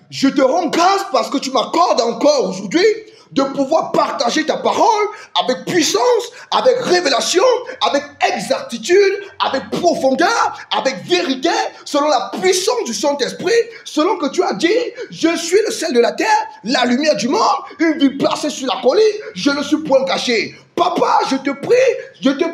Je te rends grâce parce que tu m'accordes encore aujourd'hui de pouvoir partager ta parole avec puissance, avec révélation, avec exactitude, avec profondeur, avec vérité, selon la puissance du Saint-Esprit, selon que tu as dit, je suis le sel de la terre, la lumière du monde, une vie placée sur la colline, je ne suis point caché. Papa, je te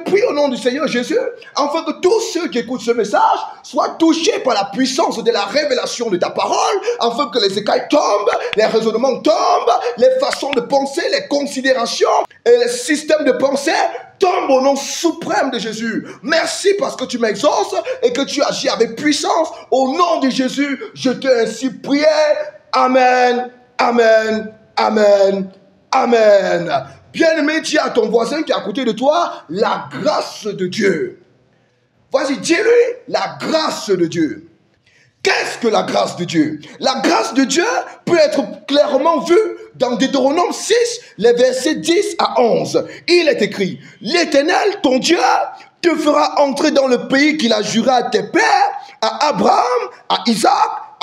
prie au nom du Seigneur Jésus, afin que tous ceux qui écoutent ce message soient touchés par la puissance de la révélation de ta parole, afin que les écailles tombent, les raisonnements tombent, les façons de penser, les considérations et les systèmes de pensée tombent au nom suprême de Jésus. Merci parce que tu m'exauces et que tu agis avec puissance. Au nom de Jésus, je t'ai ainsi prié. Amen, amen, amen, amen. Bien-aimé, dis à ton voisin qui est à côté de toi, la grâce de Dieu. Vas-y, dis-lui, la grâce de Dieu. Qu'est-ce que la grâce de Dieu? La grâce de Dieu peut être clairement vue dans Deutéronome 6, les versets 10 à 11. Il est écrit, l'Éternel, ton Dieu, te fera entrer dans le pays qu'il a juré à tes pères, à Abraham, à Isaac,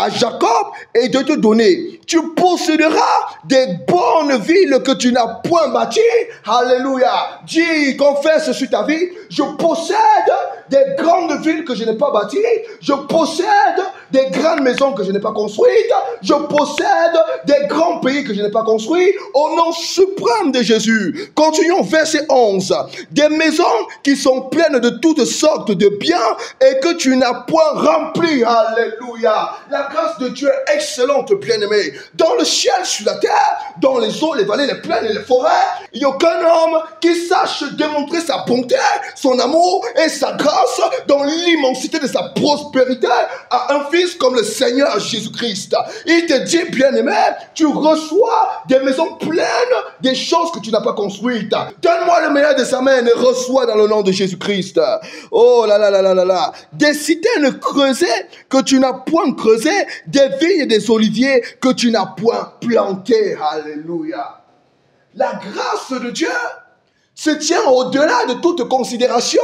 à Jacob, et de te donner. Tu posséderas des bonnes villes que tu n'as point bâties. Alléluia. Dis, confesse sur ta vie. Je possède des grandes villes que je n'ai pas bâties. Je possède des grandes maisons que je n'ai pas construites. Je possède des grands pays que je n'ai pas construits. Au nom suprême de Jésus. Continuons, verset 11. Des maisons qui sont pleines de toutes sortes de biens et que tu n'as point remplies. Alléluia. La grâce de Dieu est excellente, bien-aimé. Dans le ciel, sur la terre, dans les eaux, les vallées, les plaines et les forêts, il n'y a aucun homme qui sache démontrer sa bonté, son amour et sa grâce dans l'immensité de sa prospérité à un fils comme le Seigneur Jésus-Christ. Il te dit, bien-aimé, tu reçois des maisons pleines des choses que tu n'as pas construites. Donne-moi le meilleur de sa main et reçois dans le nom de Jésus-Christ. Oh là là là là là là. Des citernes creusées que tu n'as point creusées, des vignes et des oliviers que tu n'as point plantés. Alléluia. La grâce de Dieu se tient au-delà de toute considération,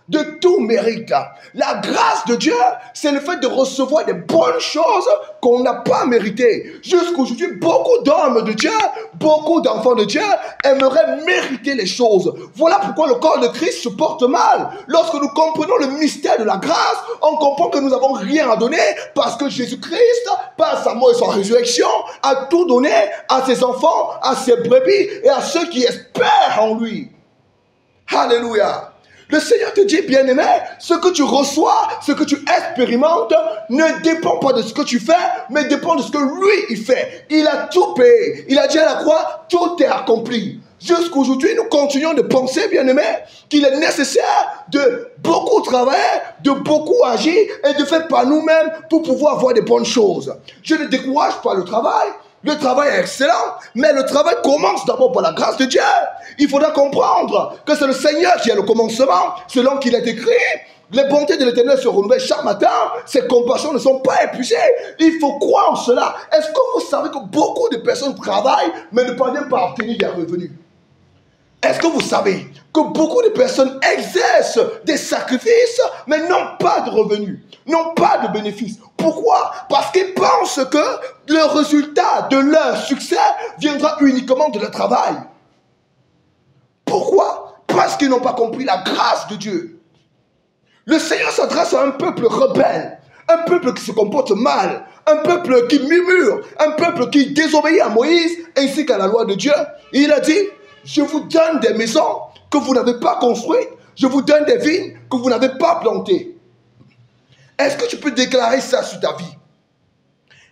de tout mérite. La grâce de Dieu, c'est le fait de recevoir des bonnes choses qu'on n'a pas méritées. Jusqu'aujourd'hui, beaucoup d'hommes de Dieu, beaucoup d'enfants de Dieu aimeraient mériter les choses. Voilà pourquoi le corps de Christ se porte mal. Lorsque nous comprenons le mystère de la grâce, on comprend que nous n'avons rien à donner parce que Jésus-Christ, par sa mort et sa résurrection, a tout donné à ses enfants, à ses brebis et à ceux qui espèrent en lui. Alléluia. Le Seigneur te dit, bien-aimé, ce que tu reçois, ce que tu expérimentes, ne dépend pas de ce que tu fais, mais dépend de ce que lui, il fait. Il a tout payé. Il a dit à la croix, tout est accompli. Jusqu'aujourd'hui, nous continuons de penser, bien-aimé, qu'il est nécessaire de beaucoup travailler, de beaucoup agir et de faire par nous-mêmes pour pouvoir avoir des bonnes choses. Je ne décourage pas le travail. Le travail est excellent, mais le travail commence d'abord par la grâce de Dieu. Il faudra comprendre que c'est le Seigneur qui a le commencement, selon qu'il est écrit. Les bontés de l'Éternel se renouvellent chaque matin. Ses compassions ne sont pas épuisées. Il faut croire en cela. Est-ce que vous savez que beaucoup de personnes travaillent, mais ne parviennent pas à obtenir des revenus? Est-ce que vous savez que beaucoup de personnes exercent des sacrifices, mais n'ont pas de revenus, n'ont pas de bénéfices? Pourquoi? Parce qu'ils pensent que le résultat de leur succès viendra uniquement de leur travail. Pourquoi? Parce qu'ils n'ont pas compris la grâce de Dieu. Le Seigneur s'adresse à un peuple rebelle, un peuple qui se comporte mal, un peuple qui murmure, un peuple qui désobéit à Moïse ainsi qu'à la loi de Dieu. Et il a dit, je vous donne des maisons que vous n'avez pas construites, je vous donne des vignes que vous n'avez pas plantées. Est-ce que tu peux déclarer ça sur ta vie?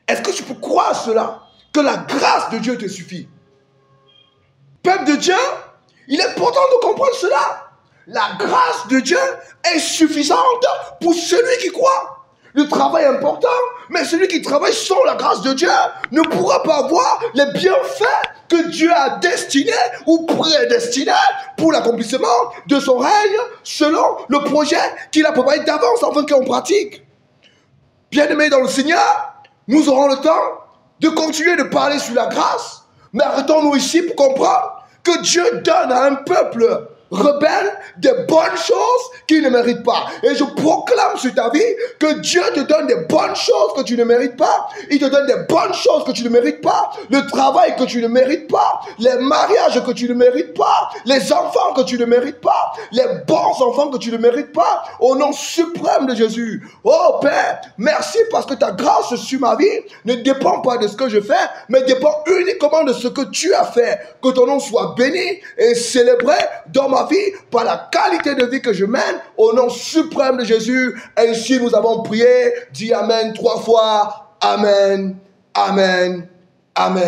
Est-ce que tu peux croire cela? Que la grâce de Dieu te suffit? Peuple de Dieu, il est important de comprendre cela. La grâce de Dieu est suffisante pour celui qui croit. Le travail est important, mais celui qui travaille sans la grâce de Dieu ne pourra pas avoir les bienfaits que Dieu a destinés ou prédestinés pour l'accomplissement de son règne selon le projet qu'il a préparé d'avance afin qu'on pratique. Bien-aimés dans le Seigneur, nous aurons le temps de continuer de parler sur la grâce, mais arrêtons-nous ici pour comprendre que Dieu donne à un peuple rebelles des bonnes choses qu'il ne mérite pas. Et je proclame sur ta vie que Dieu te donne des bonnes choses que tu ne mérites pas. Il te donne des bonnes choses que tu ne mérites pas. Le travail que tu ne mérites pas. Les mariages que tu ne mérites pas. Les enfants que tu ne mérites pas. Les bons enfants que tu ne mérites pas. Au nom suprême de Jésus. Oh Père, merci parce que ta grâce sur ma vie ne dépend pas de ce que je fais, mais dépend uniquement de ce que tu as fait. Que ton nom soit béni et célébré dans ma vie par la qualité de vie que je mène au nom suprême de Jésus. Ainsi nous avons prié. Dis Amen 3 fois. Amen. Amen. Amen.